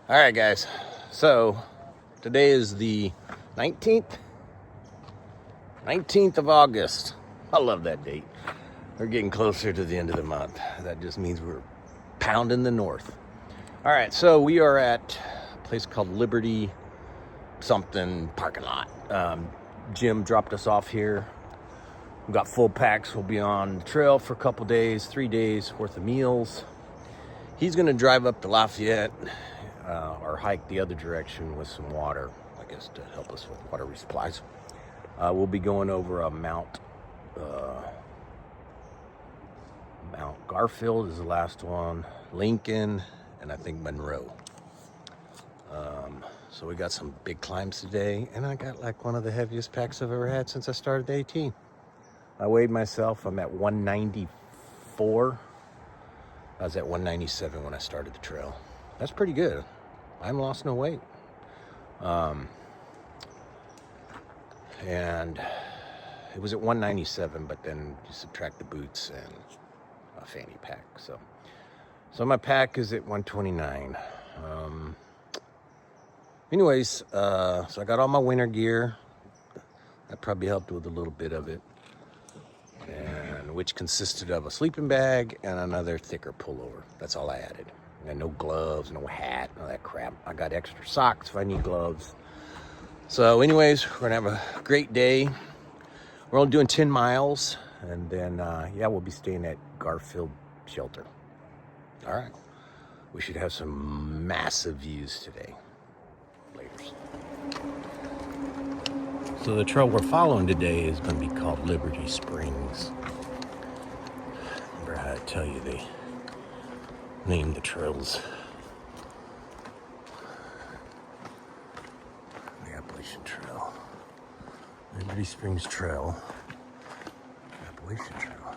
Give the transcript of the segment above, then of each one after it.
All right, guys. So today is the 19th of August. I love that date. We're getting closer to the end of the month. That just means we're pounding the north. All right, so we are at a place called Liberty something parking lot. Jim dropped us off here. We've got full packs. We'll be on the trail for a couple days, 3 days worth of meals. He's going to drive up to Lafayette or hike the other direction with some water, I guess, to help us with water resupplies. We'll be going over a Mount Garfield is the last one, Lincoln, and I think Monroe. So we got some big climbs today, and I got like one of the heaviest packs I've ever had since I started the AT. I weighed myself, I'm at 194. I was at 197 when I started the trail. That's pretty good. I haven't lost no weight. And it was at 197, but then you subtract the boots and a fanny pack. So my pack is at 129. Anyways, so I got all my winter gear. That probably helped with a little bit of it. And which consisted of a sleeping bag and another thicker pullover. That's all I added. And no gloves, no hat, all that crap. I got extra socks if I need gloves. So anyways, we're gonna have a great day. We're only doing 10 miles. And then, we'll be staying at Garfield shelter. All right. We should have some massive views today. Laters. So the trail we're following today is going to be called Liberty Springs. Remember how I tell you they named the trails. The Appalachian Trail. Liberty Springs Trail. Appalachian Trail.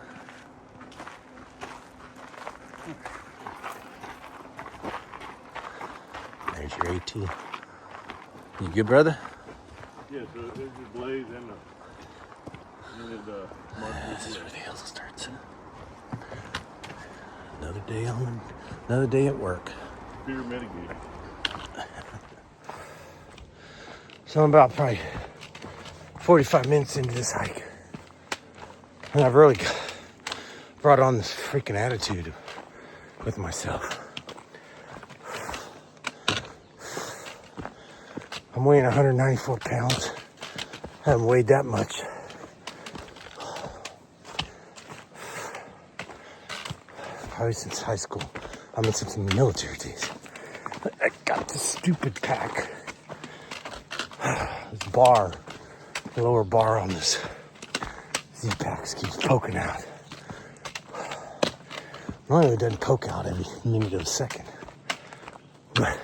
There's your AT. You good, brother? Yeah, so there's the blaze and the this is where the hill starts. Another day at work. Fear mitigate. So I'm about probably 45 minutes into this hike. And I've really brought on this freaking attitude with myself. I'm weighing 194 pounds. I haven't weighed that much. Probably since high school. I mean, since the military days. I got this stupid pack. This bar, the lower bar on this Z-Packs keeps poking out. Normally it doesn't poke out every minute of a second. But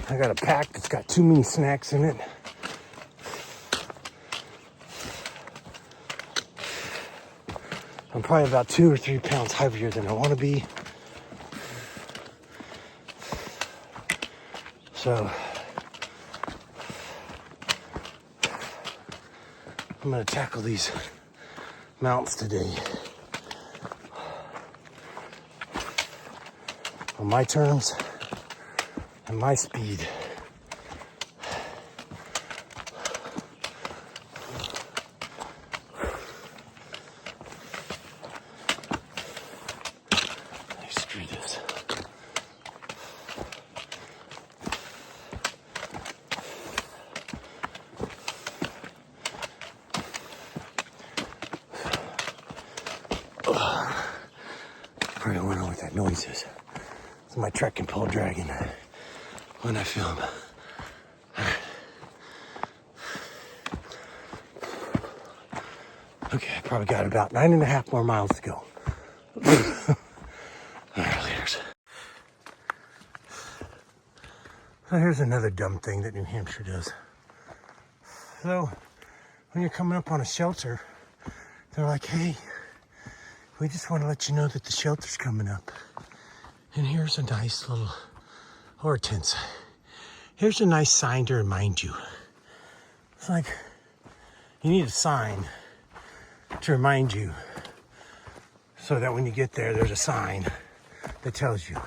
I got a pack that's got too many snacks in it. I'm probably about 2 or 3 pounds heavier than I want to be. So I'm going to tackle these mountains today on my terms and my speed. Screw this. Probably don't know what that noise is. It's my trekking pole dragging when I film. Okay, I probably got about 9.5 more miles to go. All right, leaders. So here's another dumb thing that New Hampshire does. So when you're coming up on a shelter, they're like, hey, we just want to let you know that the shelter's coming up. And here's a nice little, or a tent. Here's a nice sign to remind you. It's like, You need a sign to remind you so that when you get there, there's a sign that tells you.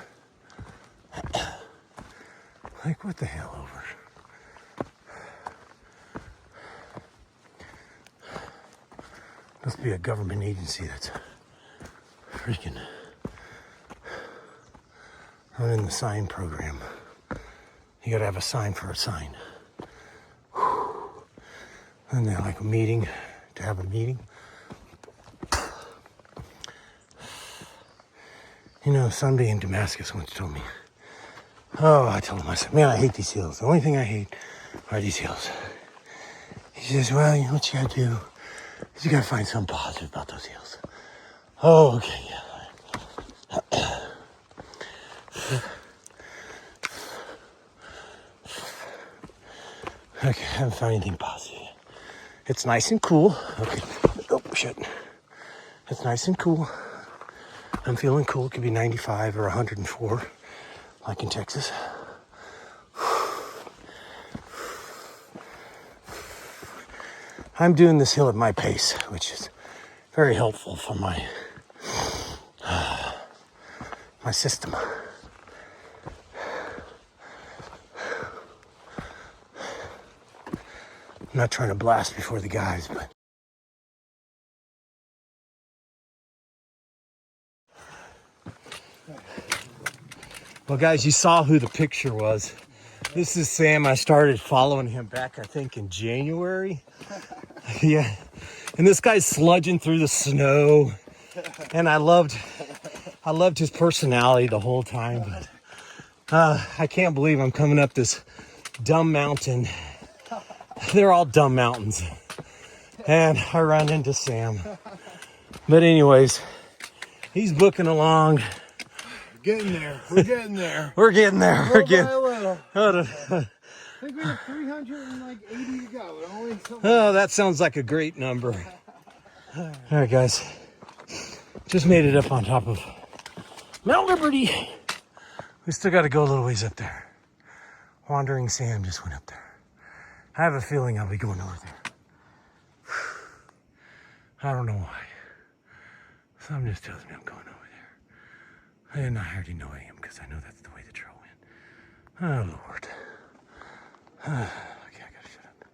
Like, what the hell over? Must be a government agency that's freaking running the sign program. You gotta have a sign for a sign. And they're like a meeting to have a meeting. You know, somebody in Damascus once told me, oh, I told him, I said, man, I hate these hills. The only thing I hate are these hills. He says, well, you know what you gotta do is you gotta find something positive about those hills. Oh, okay, yeah. Okay, I haven't found anything positive yet. It's nice and cool. Okay. Oh, shit. It's nice and cool. I'm feeling cool. It could be 95 or 104, like in Texas. I'm doing this hill at my pace, which is very helpful for my my system. I'm not trying to blast before the guys, but well, guys, you saw who the picture was. This is Sam. I started following him back, I think, in January. Yeah. And this guy's sludging through the snow. And I loved his personality the whole time. But I can't believe I'm coming up this dumb mountain. They're all dumb mountains. And I run into Sam. But anyways, he's booking along. Getting there. We're getting there. We're getting there. We're getting. I think we have 380 to go. Oh, that sounds like a great number. All right, guys. Just made it up on top of Mount Liberty. We still got to go a little ways up there. Wandering Sam just went up there. I have a feeling I'll be going over there. I don't know why. Something just tells me I'm going over there. And I already know I am because I know that's the way the trail went. Oh, Lord. Okay, I gotta shut up.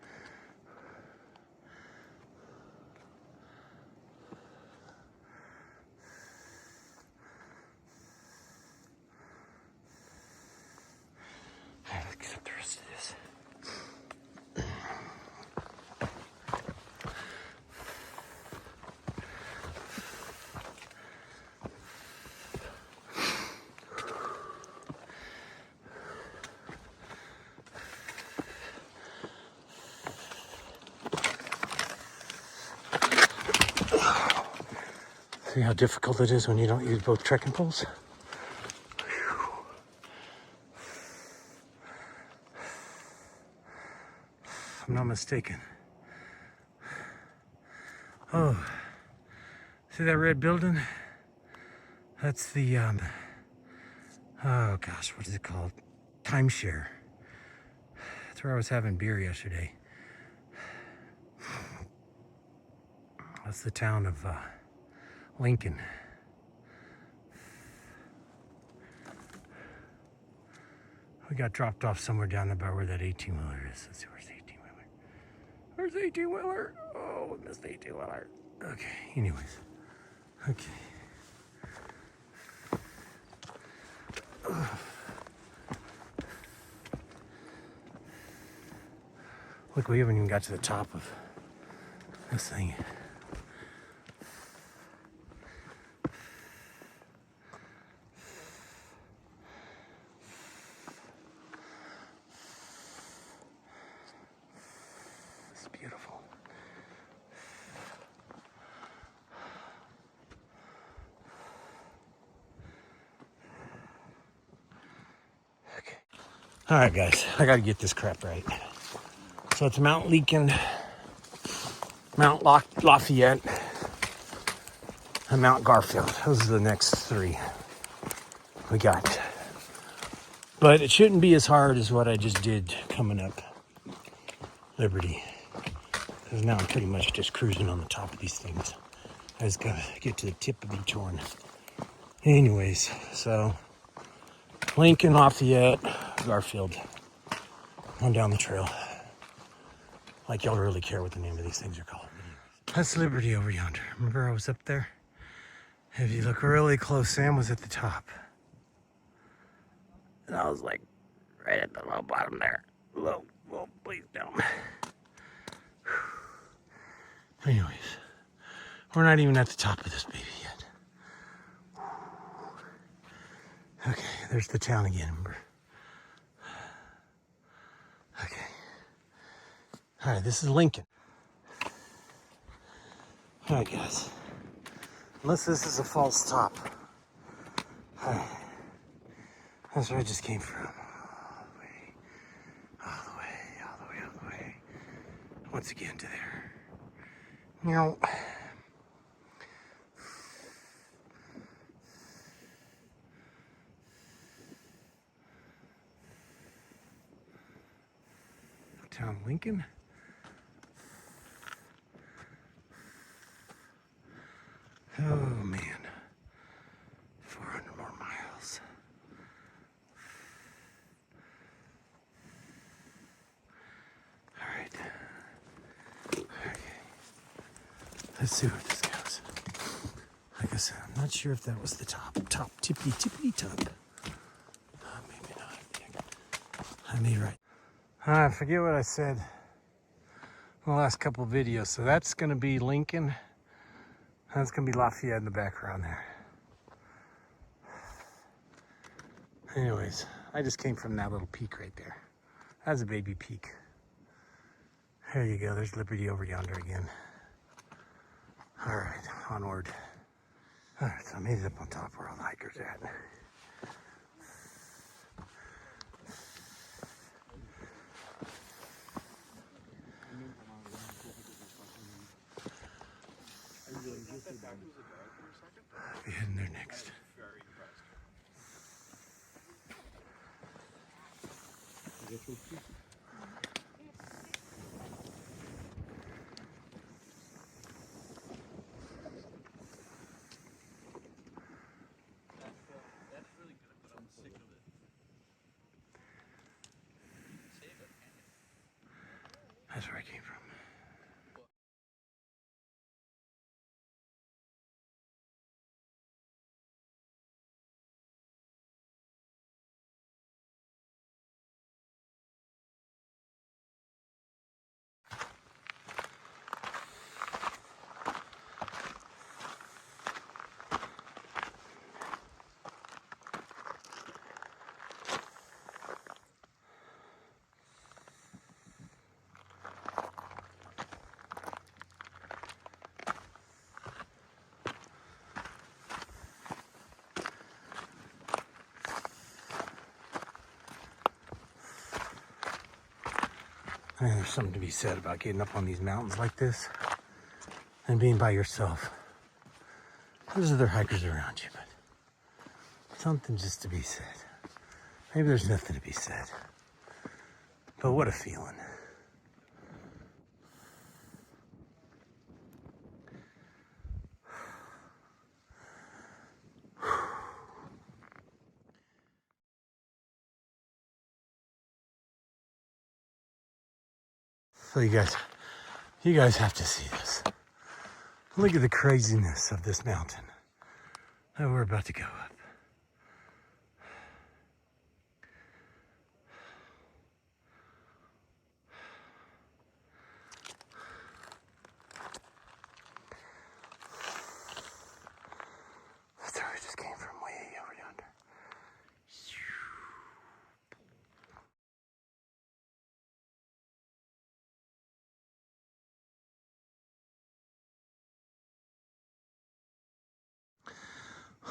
All right, let's get up the rest of this. See how difficult it is when you don't use both trekking poles? If I'm not mistaken. Oh, see that red building? That's the, oh gosh, what is it called? Timeshare. That's where I was having beer yesterday. That's the town of, Lincoln. We got dropped off somewhere down about where that 18-wheeler is. Let's see, where's the 18-wheeler? Where's the 18-wheeler? Oh, we missed the 18-wheeler. Okay, anyways. Okay. Look, we haven't even got to the top of this thing. Beautiful. Okay. All right, guys. I got to get this crap right. So it's Mount Lincoln, Mount Lafayette, and Mount Garfield. Those are the next three we got. But it shouldn't be as hard as what I just did coming up Liberty. because now I'm pretty much just cruising on the top of these things. I just gotta get to the tip of each one. Anyways, so Lincoln, Lafayette, Garfield, on down the trail. Like y'all really care what the name of these things are called. That's Liberty over yonder. Remember I was up there? If you look really close, Sam was at the top. And I was like right at the low bottom there. Low, please don't. Anyways, we're not even at the top of this baby yet. Okay, there's the town again, remember? Okay. All right, this is Lincoln. All right, guys. Unless this is a false top. All right. That's where I just came from. All the way. Once again to there. Meow. Town Lincoln. Oh man, 400 more miles. All right. Okay. Let's see where this goes. Like I said, I'm not sure if that was the top, tippity top. Maybe not. I may be right. I forget what I said in the last couple of videos. So that's gonna be Lincoln. That's gonna be Lafayette in the background there. Anyways, I just came from that little peak right there. That's a baby peak. There you go, there's Liberty over yonder again. All right, onward. All right, so I made it up on top where all the hikers are at. I'll be heading there next. That's where I came from. And there's something to be said about getting up on these mountains like this and being by yourself. There's other hikers around you, but something just to be said. Maybe there's nothing to be said, but what a feeling. So you guys have to see this. Look at the craziness of this mountain that we're about to go up. That's where we just came from, way over yonder.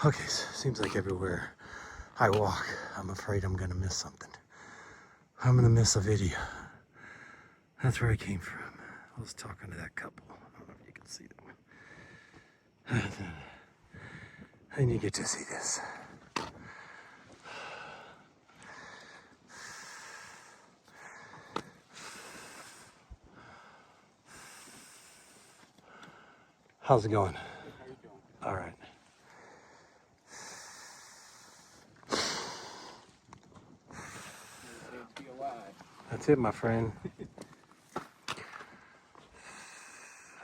Okay, so seems like everywhere I walk, I'm afraid I'm gonna miss something. I'm gonna miss a video. That's where I came from. I was talking to that couple. I don't know if you can see them. And you get to see this. How's it going? All right. That's it, my friend. And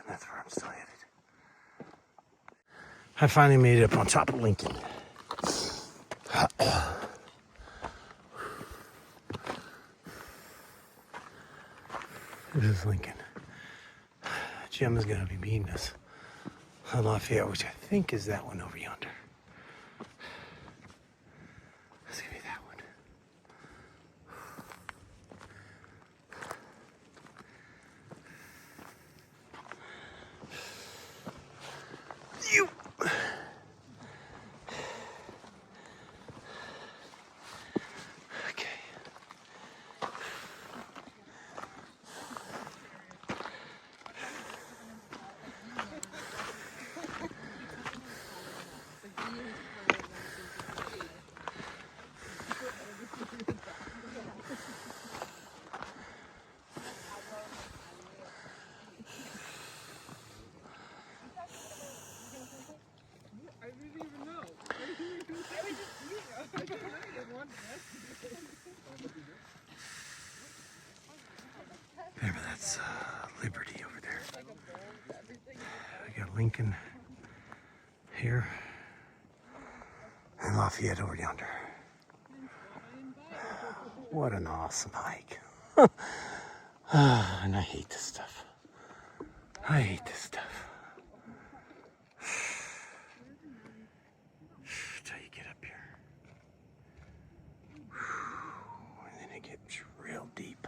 that's where I'm still headed. I finally made it up on top of Lincoln. This is Lincoln. Jim is going to be meeting us on Lafayette, which I think is that one over yonder. It's going to be that one. You. Okay. Remember, that's Liberty over there. We got Lincoln here and Lafayette over yonder. What an awesome hike. And I hate this stuff. I hate this stuff. Till you get up here. And then it gets real deep.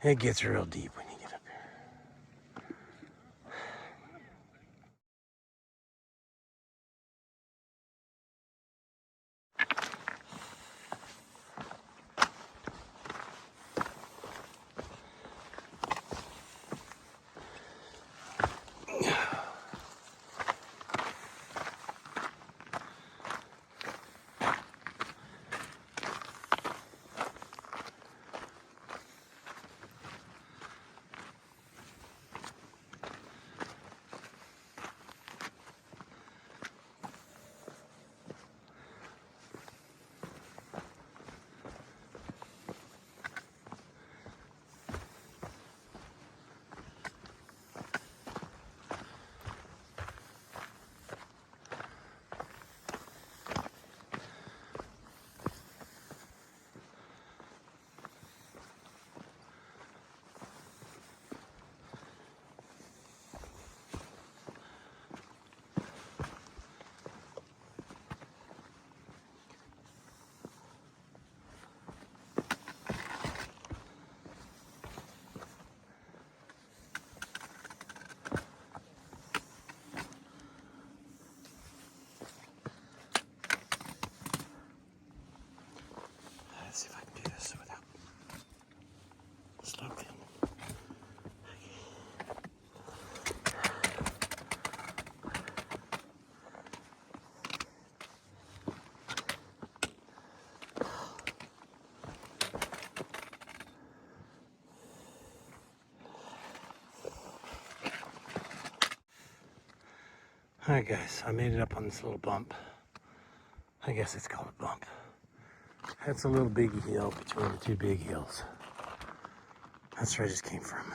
It gets real deep when you get up here. Let's see if I can do this without slowing. Alright guys, I made it up on this little bump. I guess it's called a bump. That's a little biggie hill between the two big hills. That's where I just came from.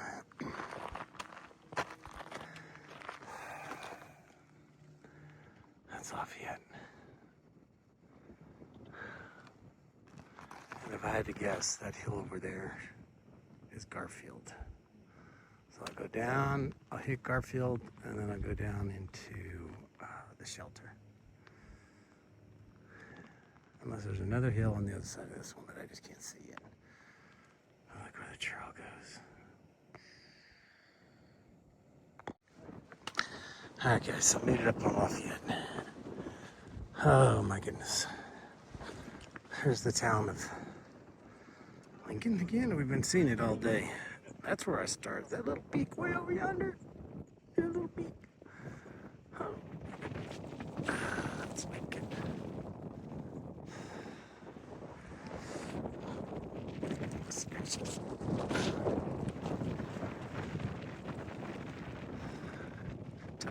That's Lafayette. And if I had to guess, that hill over there is Garfield. So I'll go down, I'll hit Garfield, and then I'll go down into the shelter. Unless there's another hill on the other side of this one that I just can't see yet. I like where the trail goes. Alright guys, so I made it up on Lafayette. Oh my goodness. Here's the town of Lincoln again. We've been seeing it all day. That's where I started. That little peak way over yonder. That little peak. Oh. That's Lincoln.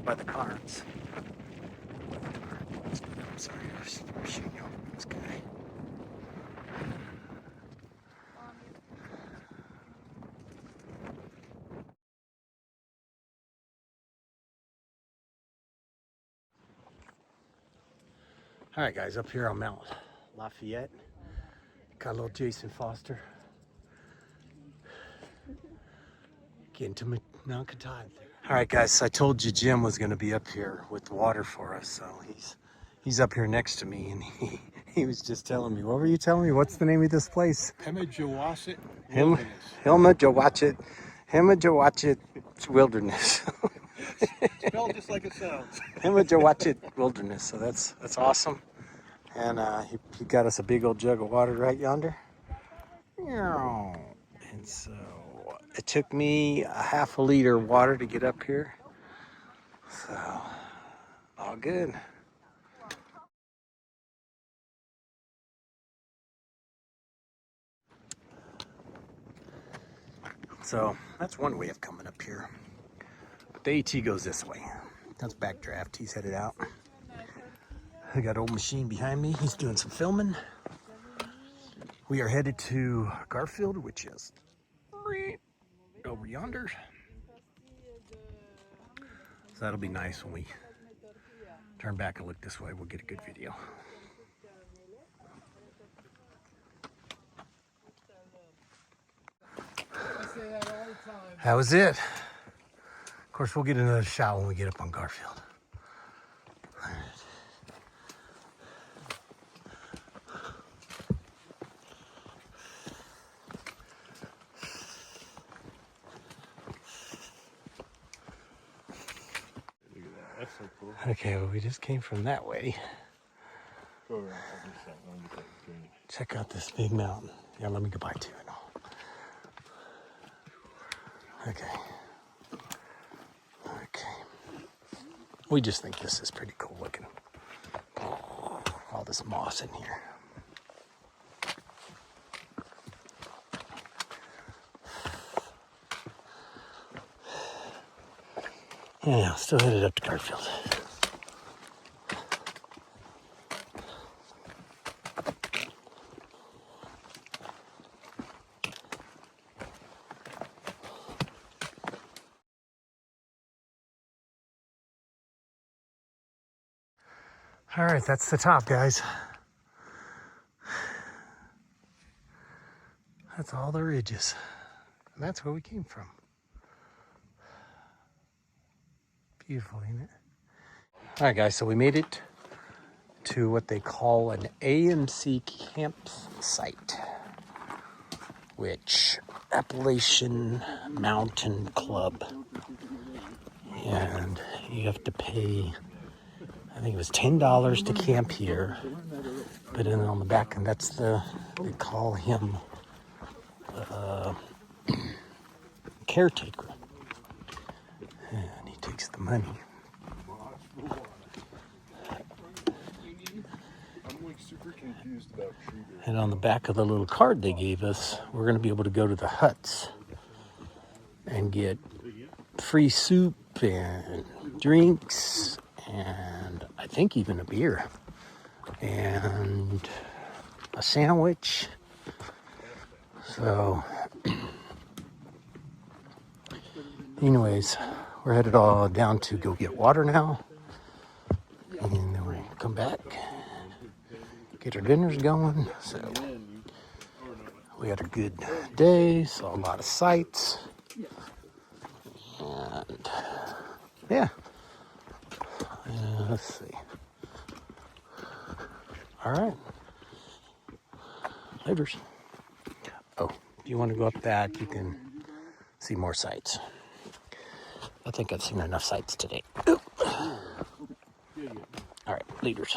by the cards. I'm sorry, I was shooting over this guy. All right, guys, up here on Mount Lafayette, got a little Jason Foster. Getting to Mount Katahdin. All right, guys, so I told you Jim was going to be up here with water for us, so he's up here next to me, and he was just telling me. What were you telling me? What's the name of this place? Hemajawasset Hemajawasset Wilderness. Spelled just like it sounds. Hemajawasset Wilderness. So that's awesome. And he got us a big old jug of water right yonder. And so it took me a half a liter of water to get up here. So all good. So that's one way of coming up here. But the AT goes this way. That's backdraft. He's headed out. I got old machine behind me. He's doing some filming. We are headed to Garfield, which is right over yonder. So that'll be nice when we turn back and look this way. We'll get a good video. That was it. Of course, we'll get another shot when we get up on Garfield. All right. That's so cool. Okay, well, we just came from that way. Go around. I'll do something. I'll get that green. Check out this big mountain. Yeah, let me go by to it all. Okay. We just think this is pretty cool looking. All this moss in here. Yeah, still headed up to Garfield. All right, that's the top, guys. That's all the ridges. And that's where we came from. Beautiful, ain't it? All right, guys, so we made it to what they call an AMC campsite, which Appalachian Mountain Club. And you have to pay, I think it was $10 to camp here. But then on the back, and that's they call him caretaker. And he takes the money. I'm like super confused about treating. And on the back of the little card they gave us, we're going to be able to go to the huts and get free soup and drinks and I think even a beer and a sandwich. So anyways, we're headed all down to go get water now. And then we'll come back, get our dinners going. So we had a good day, saw a lot of sights. And yeah, let's see. All right, laters. Oh, if you want to go up that, you can see more sights. I think I've seen enough sights today. All right, leaders.